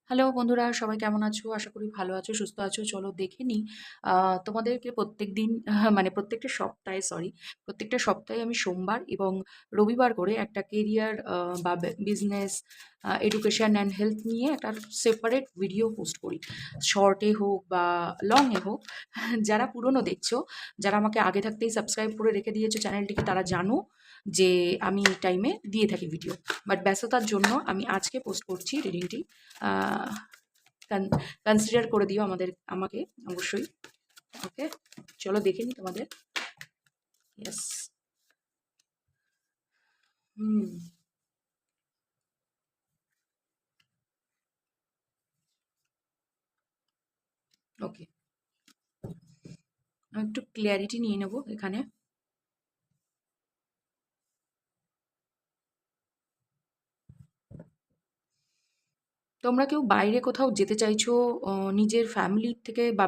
Hello বন্ধুরা, সবাই কেমন আছো? আশা করি ভালো আছো, সুস্থ আছো। চলো দেখে নিই। তোমাদেরকে প্রত্যেকদিন মানে প্রত্যেকটা সপ্তাহে আমি সোমবার এবং রবিবার করে একটা কেরিয়ার বা বিজনেস, এডুকেশন অ্যান্ড হেলথ নিয়ে একটা সেপারেট ভিডিও পোস্ট করি। শর্টে হোক বা লংয়ে হোক। যারা পুরনো দেখছো, যারা আমাকে আগে থাকতেই সাবস্ক্রাইব করে রেখে দিয়েছো চ্যানেলটিকে, তারা জানো যে আমি এই টাইমে দিয়ে থাকি ভিডিও। বাট ব্যস্ততার জন্য আমি আজকে পোস্ট করছি রিডিংটি। কনসিডার করে দিও আমাকে অবশ্যই। ওকে, চলো দেখে নি তোমাদের। ইয়েস। হুম। ওকে, আমি একটু ক্লিয়ারিটি নিয়ে নেবো এখানে। তোমরা কেউ বাইরে কোথাও যেতে চাইছো, নিজের ফ্যামিলির থেকে বা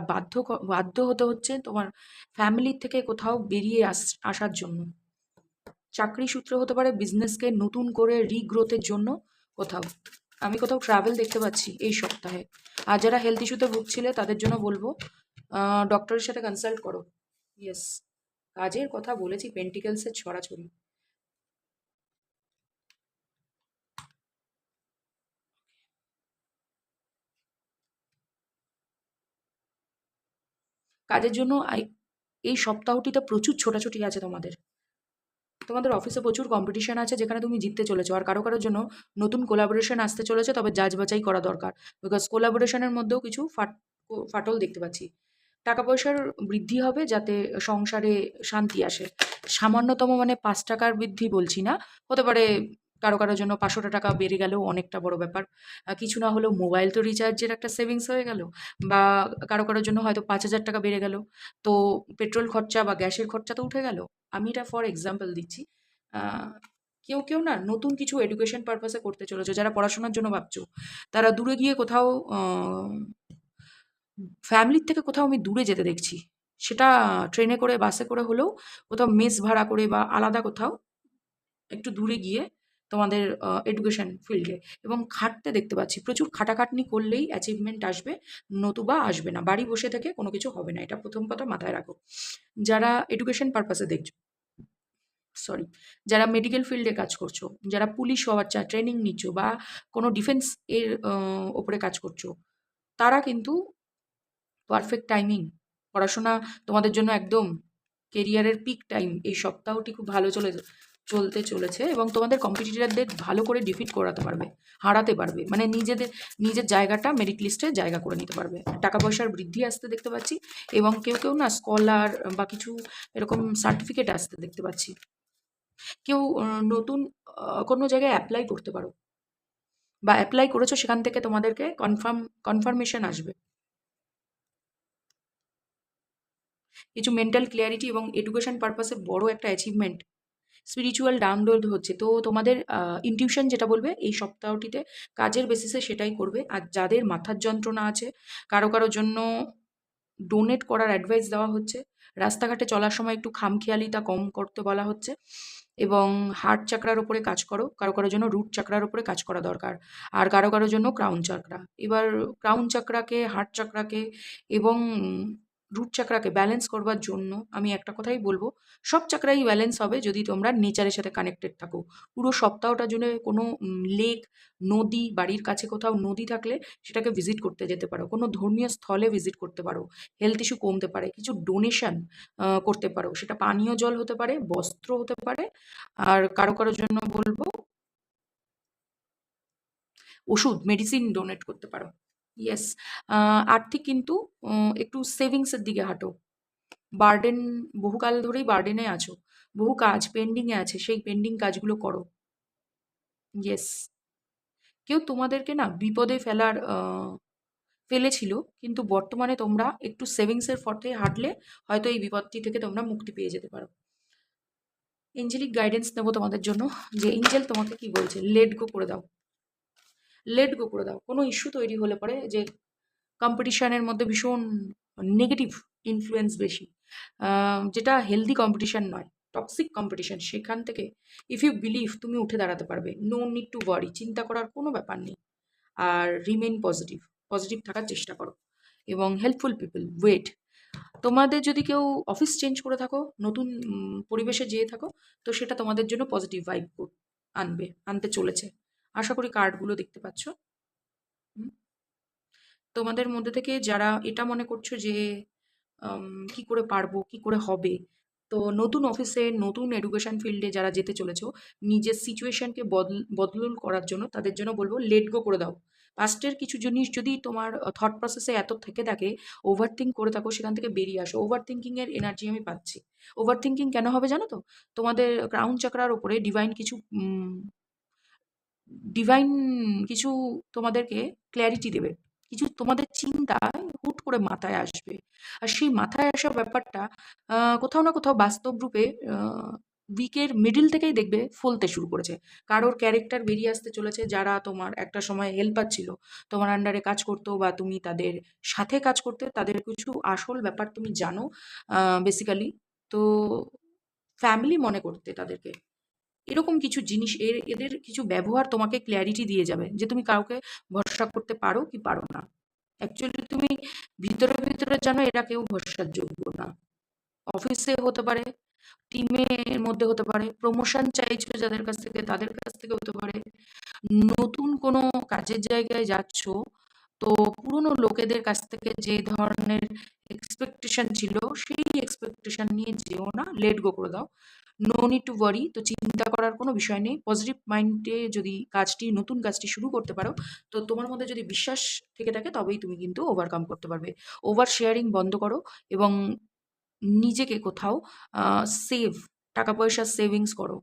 বাধ্য হতে হচ্ছে তোমার ফ্যামিলির থেকে কোথাও বেরিয়ে আসার জন্য। চাকরি সূত্রে হতে পারে, বিজনেসকে নতুন করে রিগ্রোথের জন্য কোথাও। আমি কোথাও ট্রাভেল দেখতে পাচ্ছি এই সপ্তাহে। আর যারা হেলথ ইস্যুতে ভুগছিলে তাদের জন্য বলবো ডক্টরের সাথে কনসাল্ট করো। ইয়েস, কাজের কথা বলেছি, পেন্টিকেলসের ছড়াছড়ি। কাজের জন্য এই সপ্তাহটিতে প্রচুর ছোটাছুটি আছে তোমাদের। তোমাদের অফিসে প্রচুর কম্পিটিশন আছে যেখানে তুমি জিততে চলেছো। আর কারো কারোর জন্য নতুন কোলাবোরেশন আসতে চলেছে, তবে যাচ বাছাই করা দরকার। বিকজ কোলাবোরেশনের মধ্যেও কিছু ফাটল দেখতে পাচ্ছি। টাকা পয়সার বৃদ্ধি হবে যাতে সংসারে শান্তি আসে। সামান্যতম মানে ৫ টাকার বৃদ্ধি বলছি না, হতে পারে কারো কারোর জন্য ৫০০ টাকা বেড়ে গেলেও অনেকটা বড় ব্যাপার। কিছু না হলেও মোবাইল তো রিচার্জের একটা সেভিংস হয়ে গেল। বা কারো কারোর জন্য হয়তো ৫০০০ টাকা বেড়ে গেল। তো পেট্রোল খরচা বা গ্যাসের খরচা তো উঠে গেল। আমি এটা ফর এক্সাম্পল দিচ্ছি। আহ, কেউ কেউ না নতুন কিছু এডুকেশন পারপাসে করতে চলেছে, যারা পড়াশোনার জন্য ভাবছো তারা দূরে গিয়ে কোথাও ফ্যামিলির থেকে কোথাও আমি দূরে যেতে দেখছি। সেটা ট্রেনে করে, বাসে করে হলেও কোথাও মেস ভাড়া করে বা আলাদা কোথাও একটু দূরে গিয়ে তোমাদের এডুকেশন ফিল্ডে এবং খাটতে দেখতে পাচ্ছি। প্রচুর খাটাখাটনি করলেই অ্যাচিভমেন্ট আসবে, নতুবা আসবে না। বাড়ি বসে থেকে কোনো কিছু হবে না, এটা প্রথম কথা মাথায় রাখো। যারা এডুকেশন পারপাসে দেখছো, সরি, যারা মেডিকেল ফিল্ডে কাজ করছো, যারা পুলিশ হওয়ার ট্রেনিং নিচ্ছ বা কোনো ডিফেন্স এর ওপরে কাজ করছো, তারা কিন্তু পারফেক্ট টাইমিং। পড়াশোনা তোমাদের জন্য একদম কেরিয়ারের পিক টাইম। এই সপ্তাহটি খুব ভালো চলতে চলেছে এবং তোমাদের কম্পিটিটরদের ভালো করে ডিফিট করাতে পারবে, হারাতে পারবে। মানে নিজের জায়গাটা মেরিট লিস্টে জায়গা করে নিতে পারবে। টাকা পয়সার বৃদ্ধি আসতে দেখতে পাচ্ছি এবং কেউ কেউ না স্কলার বা কিছু এরকম সার্টিফিকেট আসতে দেখতে পাচ্ছি। কেউ নতুন কোনো জায়গায় অ্যাপ্লাই করতে পারো বা অ্যাপ্লাই করেছো, সেখান থেকে তোমাদেরকে কনফার্মেশন আসবে। কিছু মেন্টাল ক্লিয়ারিটি এবং এডুকেশন পারপাসে বড় একটা অ্যাচিভমেন্ট, স্পিরিচুয়াল ডাউনলোড হচ্ছে। তো তোমাদের ইনটিউশন যেটা বলবে এই সপ্তাহটিতে কাজের বেসিসে সেটাই করবে। আর যাদের মাথার যন্ত্রণা আছে, কারো কারোর জন্য ডোনেট করার অ্যাডভাইস দেওয়া হচ্ছে। রাস্তাঘাটে চলার সময় একটু খামখেয়ালিতা কম করতে বলা হচ্ছে এবং হার্ট চাকরার উপরে কাজ করো। কারো কারোর জন্য রুট চাকরার উপরে কাজ করা দরকার। আর কারো কারোর জন্য ক্রাউন চাকরা। এবার ক্রাউন চাকরাকে, হার্ট চাকরাকে এবং রুট চাকরাকে ব্যালেন্স করবার জন্য আমি একটা কথাই বলবো, সব চাকরাই ব্যালেন্স হবে যদি তোমরা নেচারের সাথে কানেক্টেড থাকো। পুরো সপ্তাহটা জুড়ে কোনো লেক, নদী, বাড়ির কাছে কোথাও নদী থাকলে সেটাকে ভিজিট করতে যেতে পারো। কোনো ধর্মীয় স্থলে ভিজিট করতে পারো। হেলথ ইস্যু কমতে পারে, কিছু ডোনেশন করতে পারো। সেটা পানীয় জল হতে পারে, বস্ত্র হতে পারে। আর কারো কারোর জন্য বলবো ওষুধ, মেডিসিন ডোনেট করতে পারো। ইয়েস। আর্থিক কিন্তু একটু সেভিংসের দিকে হাঁটো। বার্ডেন, বহুকাল ধরেই বার্ডেনে আছো। বহু কাজ পেন্ডিংয়ে আছে, সেই পেন্ডিং কাজগুলো করো। ইয়েস। কেউ তোমাদেরকে না বিপদে ফেলেছিল, কিন্তু বর্তমানে তোমরা একটু সেভিংসের পথে হাঁটলে হয়তো এই বিপদটি থেকে তোমরা মুক্তি পেয়ে যেতে পারো। এঞ্জেলিক গাইডেন্স নেবো তোমাদের জন্য, যে এঞ্জেল তোমাকে কি বলছে। লেট গো করে দাও, লেট গো করে দাও। কোনো ইস্যু তৈরি হলে পরে যে কম্পিটিশনের মধ্যে ভীষণ নেগেটিভ ইনফ্লুয়েন্স বেশি, যেটা হেলদি কম্পিটিশন নয়, টক্সিক কম্পিটিশন, সেখান থেকে ইফ ইউ বিলিভ তুমি উঠে দাঁড়াতে পারবে। নো নিড টু ওয়ারি, চিন্তা করার কোনো ব্যাপার নেই। আর রিমেইন পজিটিভ, পজিটিভ থাকার চেষ্টা করো। এবং হেল্পফুল পিপল ওয়েট। তোমাদের যদি কেউ অফিস চেঞ্জ করে থাকো, নতুন পরিবেশে যেয়ে থাকো, তো সেটা তোমাদের জন্য পজিটিভ ভাইব আনতে চলেছে। আশা করি কার্ডগুলো দেখতে পাচ্ছ। হুম। তোমাদের মধ্যে থেকে যারা এটা মনে করছো যে কি করে পারবো, কি করে হবে, তো নতুন অফিসে, নতুন এডুকেশন ফিল্ডে যারা যেতে চলেছো, নিজের সিচুয়েশনকে বদল করার জন্য তাদের জন্য বলবো লেট গো করে দাও। পাস্টের কিছু জিনিস যদি তোমার থট প্রসেসে এত থেকে থাকে, ওভার থিঙ্ক করে থাকো, সেখান থেকে বেরিয়ে আসো। ওভার থিঙ্কিং এর এনার্জি আমি পাচ্ছি। ওভার থিঙ্কিং কেন হবে জানো তো? তোমাদের ক্রাউন চাকরার উপরে ডিভাইন কিছু তোমাদেরকে ক্ল্যারিটি দেবে। কিছু তোমাদের চিন্তায় হুট করে মাথায় আসবে। আর সেই মাথায় আসা ব্যাপারটা কোথাও না কোথাও বাস্তব রূপে উইকের মিডল থেকেই দেখবে ফলতে শুরু করেছে। কারোর ক্যারেক্টার বেরিয়ে আসতে চলেছে, যারা তোমার একটা সময় হেল্পার ছিল, তোমার আন্ডারে কাজ করতো বা তুমি তাদের সাথে কাজ করতে, তাদের কিছু আসল ব্যাপার তুমি জানো বেসিক্যালি। তো ফ্যামিলি মনে করতে তাদেরকে। এরকম কিছু জিনিস এদের কিছু ব্যবহার তোমাকে ক্ল্যারিটি দিয়ে যাবে যে তুমি কাউকে ভরসা করতে পারো কি পারো না। অ্যাকচুয়ালি তুমি ভিতরে ভিতরে জানো এরা কেউ ভরসার যোগ্য না। অফিসে হতে পারে, টিমের মধ্যে হতে পারে, প্রমোশন চাইছো যাদের কাছ থেকে তাদের কাছ থেকে হতে পারে, নতুন কোনো কাজের জায়গায় যাচ্ছ, তো পুরনো লোকেদের কাছ থেকে যে ধরনের এক্সপেকটেশন ছিল, সেই এক্সপেকটেশন নিয়ে যেও না, লেট গো করে দাও। No need to worry. তো চিন্তা করার কোনো বিষয় নেই। পজিটিভ মাইন্ডে যদি নতুন কাজটি শুরু করতে পারো, তো তোমার মধ্যে যদি বিশ্বাস থেকে থাকে, তবেই তুমি কিন্তু ওভারকাম করতে পারবে। ওভার শেয়ারিং বন্ধ করো এবং নিজেকে কোথাও সেভ, টাকা পয়সা সেভিংস করো।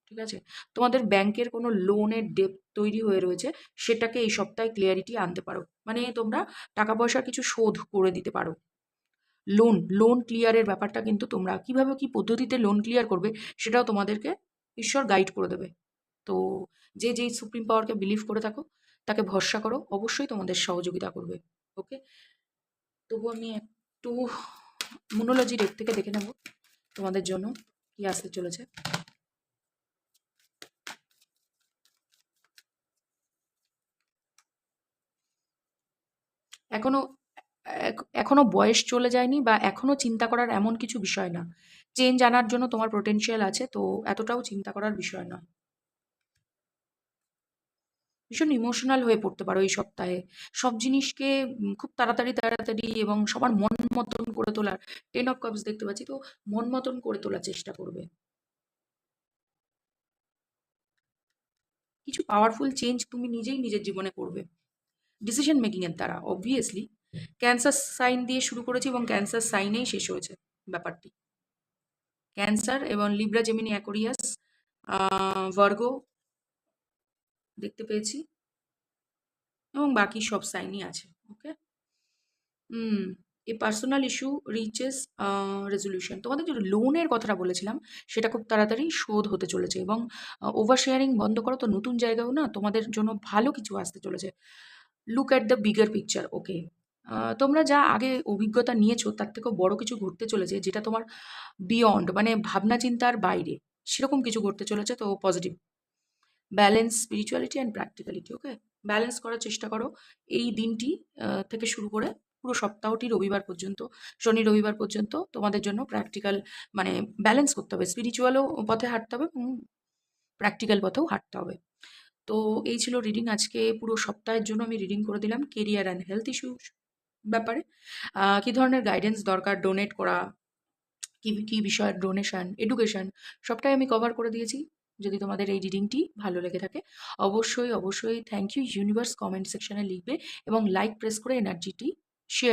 ঠিক আছে? তোমাদের ব্যাংকের কোনো লোনের ডেপ্ট তৈরি হয়ে রয়েছে, সেটাকে এই সপ্তাহে ক্লিয়ারিটি আনতে পারো। মানে তোমরা টাকা পয়সার কিছু শোধ করে দিতে পারো। লোন ক্লিয়ারের ব্যাপারটা কিন্তু তোমরা কিভাবে, কি পদ্ধতিতে লোন ক্লিয়ার করবে, সেটাও তোমাদেরকে ঈশ্বর গাইড করে দেবে। তো যে যেই সুপ্রিম পাওয়ারকে বিলিভ করে থাকো, তাকে ভরসা করো, অবশ্যই তোমাদের সহযোগিতা করবে। ওকে? তবু আমি একটু মোনোলজি ডেক থেকে দেখে নেব তোমাদের জন্য কি আসতে চলেছে। এখনো এখনো বয়স চলে যায়নি বা এখনো চিন্তা করার এমন কিছু বিষয় না। চেঞ্জ আনার জন্য তোমার পোটেনশিয়াল আছে, তো এতটাও চিন্তা করার বিষয় নয়। ভীষণ ইমোশনাল হয়ে পড়তে পারো এই সপ্তাহে। সব জিনিসকে খুব তাড়াতাড়ি তাড়াতাড়ি এবং সবার মন মতন করে তোলার, 10 অফ কাপস দেখতে পাচ্ছি, তো মন মতন করে তোলার চেষ্টা করবে। কিছু পাওয়ারফুল চেঞ্জ তুমি নিজেই নিজের জীবনে করবে ডিসিশন মেকিং এর দ্বারা। অবভিয়াসলি ক্যান্সার সাইন দিয়ে শুরু করেছি এবং ক্যান্সার সাইনেই শেষ হয়েছে ব্যাপারটি। ক্যান্সার এবং লিব্রা, জেমিনি, অ্যাকোরিয়াস, ভার্গো দেখতে পেয়েছি এবং বাকি সব সাইনই আছে। ওকে? হুম। এ পার্সোনাল ইস্যু রিচেস রেজলিউশন। তোমাদের যে লোনের কথাটা বলেছিলাম, সেটা খুব তাড়াতাড়ি শোধ হতে চলেছে এবং ওভার শেয়ারিং বন্ধ করো, তো নতুন জায়গাও না তোমাদের জন্য ভালো কিছু আসতে চলেছে। Look at the bigger picture. Okay? তোমরা যা আগে অভিজ্ঞতা নিয়েছো, তার থেকেও বড় কিছু ঘটতে চলেছে, যেটা তোমার বিয়ন্ড, মানে ভাবনা চিন্তার বাইরে। সেরকম কিছু ঘটতে চলেছে, তো positive. Balance spirituality and practicality. Okay? Balance করার চেষ্টা করো এই দিনটি থেকে শুরু করে পুরো সপ্তাহটি, রবিবার পর্যন্ত, শনি রবিবার পর্যন্ত তোমাদের জন্য প্র্যাকটিক্যাল, মানে ব্যালেন্স করতে হবে। স্পিরিচুয়ালও পথে হাঁটতে হবে এবং প্র্যাকটিক্যাল পথেও হাঁটতে হবে। তো এই ছিল রিডিং। আজকে পুরো সপ্তাহের জন্য আমি রিডিং করে দিলাম কেরিয়ার অ্যান্ড হেলথ ইস্যু ব্যাপারে। কী ধরনের গাইডেন্স দরকার, ডোনেট করা, কী কী বিষয়ের ডোনেশন, এডুকেশন, সবটাই আমি কভার করে দিয়েছি। যদি তোমাদের এই রিডিংটি ভালো লেগে থাকে, অবশ্যই অবশ্যই থ্যাংক ইউ ইউনিভার্স কমেন্ট সেকশনে লিখবে এবং লাইক প্রেস করে এনার্জিটি